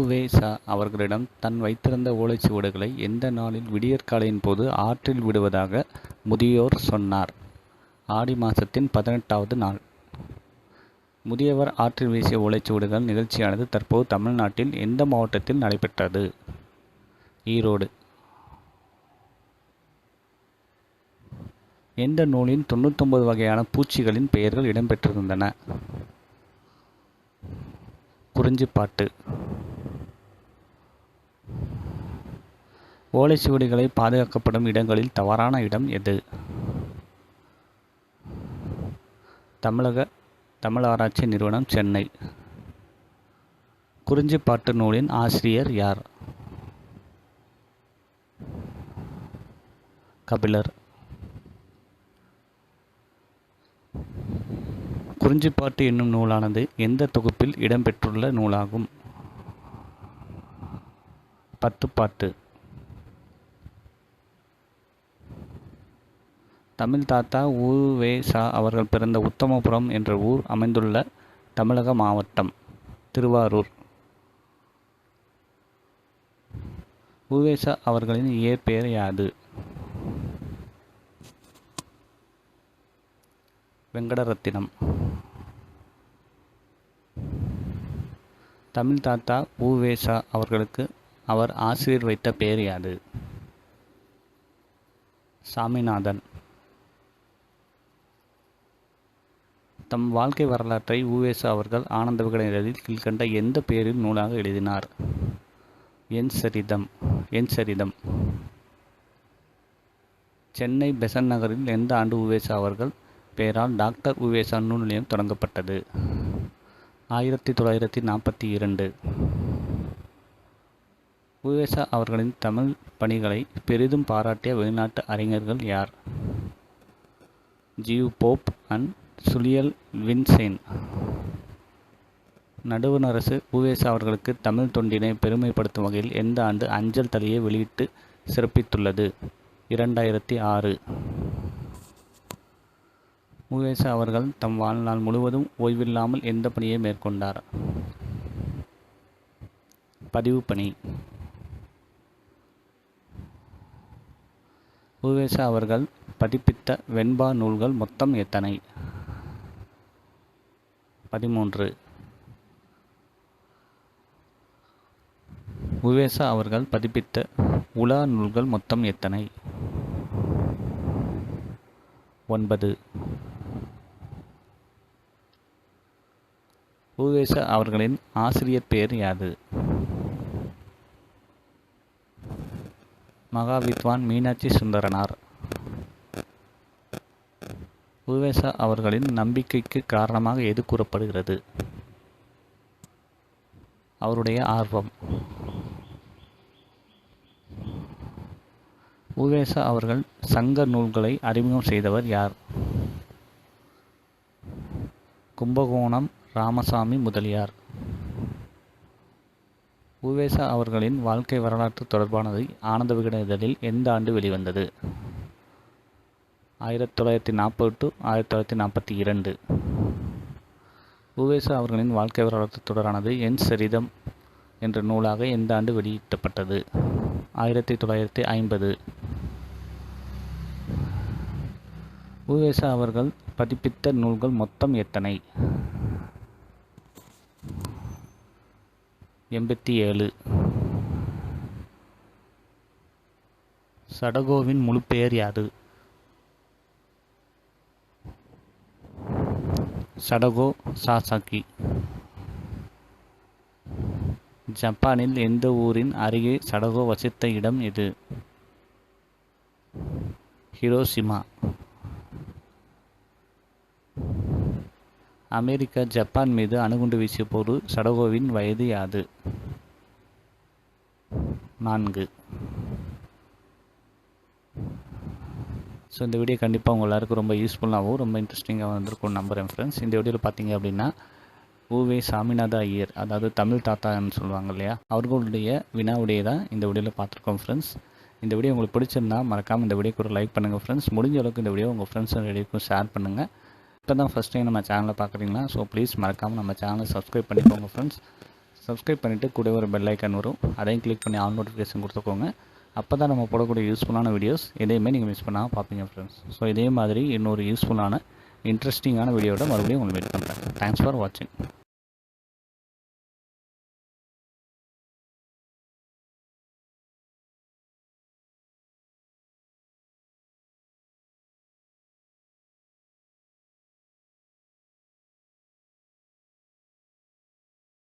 உ.வே.சா அவர்களிடம் தன் வைத்திருந்த ஓலைச்சுவடுகளை எந்த நாளில் விடியற்காலையின் போது ஆற்றில் விடுவதாக முதியோர் சொன்னார். ஆடி மாதத்தின் 18வது நாள். முதியவர் ஆற்றில் வீசிய ஓலைச்சுவடுகள் நிகழ்ச்சியானது தற்போது தமிழ்நாட்டில் எந்த மாவட்டத்தில் நடைபெற்றது? ஈரோடு. எந்த நூலின் 99 வகையான பூச்சிகளின் பெயர்கள் இடம்பெற்றிருந்தன? குறிஞ்சிப்பாட்டு. ஓலைச்சுவடிகளை பாதுகாக்கப்படும் இடங்களில் தவறான இடம் எது? தமிழ் ஆராய்ச்சி நிறுவனம், சென்னை. குறிஞ்சிப்பாட்டு நூலின் ஆசிரியர் யார்? கபிலர். குறிஞ்சிப்பாட்டு என்னும் நூலானது எந்த தொகுப்பில் இடம்பெற்றுள்ள நூலாகும்? பத்துப்பாட்டு. தமிழ் தாத்தா உ.வே.சா அவர்கள் பிறந்த உத்தமபுரம் என்ற ஊர் அமைந்துள்ள தமிழக மாவட்டம் திருவாரூர். உ.வே.சா அவர்களின் இயற்பெயர் யாது? வெங்கடரத்தினம். தமிழ் தாத்தா உ.வே.சா அவர்களுக்கு அவர் ஆசிரியர் வைத்த பெயர் யாது? சாமிநாதன். தம் வாழ்க்கை வரலாற்றை உ.வே.சா அவர்கள் ஆனந்த விகடன் இதழில் கீழ்கண்ட எந்த பெயரில் நூலாக எழுதினார்? என் சரிதம். சென்னை பெசன்ட் நகரில் எந்த ஆண்டு உ.வே.சா அவர்கள் பெயரால் டாக்டர் உ.வே.சா நூல் நிலையம் தொடங்கப்பட்டது? 1942. உ.வே.சா அவர்களின் தமிழ் பணிகளை பெரிதும் பாராட்டிய வெளிநாட்டு அறிஞர்கள் யார்? G U Pope and Julien Vinson. நடுவண் அரசு உ.வே.சா அவர்களுக்கு தமிழ் தொண்டினை பெருமைப்படுத்தும் வகையில் எந்த ஆண்டு அஞ்சல் தலையை வெளியிட்டு சிறப்பித்துள்ளது? 2006. உ.வே.சா அவர்கள் தம் வாழ்நாள் முழுவதும் ஓய்வில்லாமல் எந்த பணியை மேற்கொண்டார்? பதிவு பணி. உ.வே.சா அவர்கள் பதிப்பித்த வெண்பா நூல்கள் மொத்தம் எத்தனை? 13. உ.வே.சா அவர்கள் பதிப்பித்த உலா நூல்கள் மொத்தம் எத்தனை? 9. உ.வே.சா அவர்களின் ஆசிரியர் பெயர் யாது? மகாவித்வான் மீனாட்சி சுந்தரனார். உ.வே.சா அவர்களின் நம்பிக்கைக்கு காரணமாக எது கூறப்படுகிறது? அவருடைய ஆர்வம். உ.வே.சா அவர்கள் சங்க நூல்களை அறிமுகம் செய்தவர் யார்? கும்பகோணம் ராமசாமி முதலியார். உ.வே.சா அவர்களின் வாழ்க்கை வரலாற்று தொடர்பானது ஆனந்த விகடன் இதழில் எந்த ஆண்டு வெளிவந்தது? 1940 - 1942. உ.வே.சா அவர்களின் வாழ்க்கை வரலாற்று தொடரானது என் சரிதம் என்ற நூலாக எந்த ஆண்டு வெளியிடப்பட்டது? 1950. உ.வே.சா அவர்கள் பதிப்பித்த நூல்கள் மொத்தம் எத்தனை? 87. சடகோவின் முழு பெயர் யாது? சடகோ சாசாகி. ஜப்பானில் எந்த ஊரின் அருகே சடகோ வசித்த இடம் எது? ஹிரோஷிமா. அமெரிக்கா ஜப்பான் மீது அணுகுண்டு வீசிய போது சடகோவின் வயது யாது? 4. ஸோ இந்த வீடியோ கண்டிப்பாக உங்கள் எல்லாருக்கும் ரொம்ப யூஸ்ஃபுல்லாகவும் ரொம்ப இன்ட்ரெஸ்டிங்காக வந்திருக்கும் நம்புகிறேன் ஃப்ரெண்ட்ஸ். இந்த வீடியோவில் பார்த்தீங்க அப்படின்னா உ.வே. சாமிநாத ஐயர், அதாவது தமிழ் தாத்தான்னு சொல்லுவாங்க இல்லையா, அவர்களுடைய வினாவுடைய தான் இந்த வீடியோவில் பார்த்துருக்கோம் ஃப்ரெண்ட்ஸ். இந்த வீடியோ உங்களுக்கு பிடிச்சிருந்தா மறக்காமல் இந்த வீடியோக்கு ஒரு லைக் பண்ணுங்கள் ஃப்ரெண்ட்ஸ். முடிஞ்ச அளவுக்கு இந்த வீடியோ உங்கள் ஃப்ரெண்ட்ஸ் ரெடிக்கும் ஷேர் பண்ணுங்கள். இப்போ தான் ஃபஸ்ட் டைம் நம்ம சேனலை பார்க்குறீங்களா, ஸோ ப்ளீஸ் மறக்காமல் நம்ம சேனலை சப்ஸ்கிரைப் பண்ணிக்கோங்க ஃப்ரெண்ட்ஸ். சப்ஸ்கிரைப் பண்ணிவிட்டு கூட ஒரு பெல் ஐக்கான் வரும், அதையும் கிளிக் பண்ணி ஆல் நோட்டிஃபிகேஷன் கொடுத்துக்கோங்க. அப்போ தான் நம்ம போடக்கூடிய யூஸ்ஃபுல்லான வீடியோஸ் எதையுமே நீங்கள் மிஸ் பண்ணாமல் பார்ப்பீங்க ஃப்ரெண்ட்ஸ். ஸோ இதே மாதிரி இன்னொரு யூஸ்ஃபுல்லான இன்ட்ரெஸ்டிங்கான வீடியோட மறுபடியும் உங்களை மீட் பண்ணுறேன். தேங்க்ஸ் ஃபார் வாட்சிங்.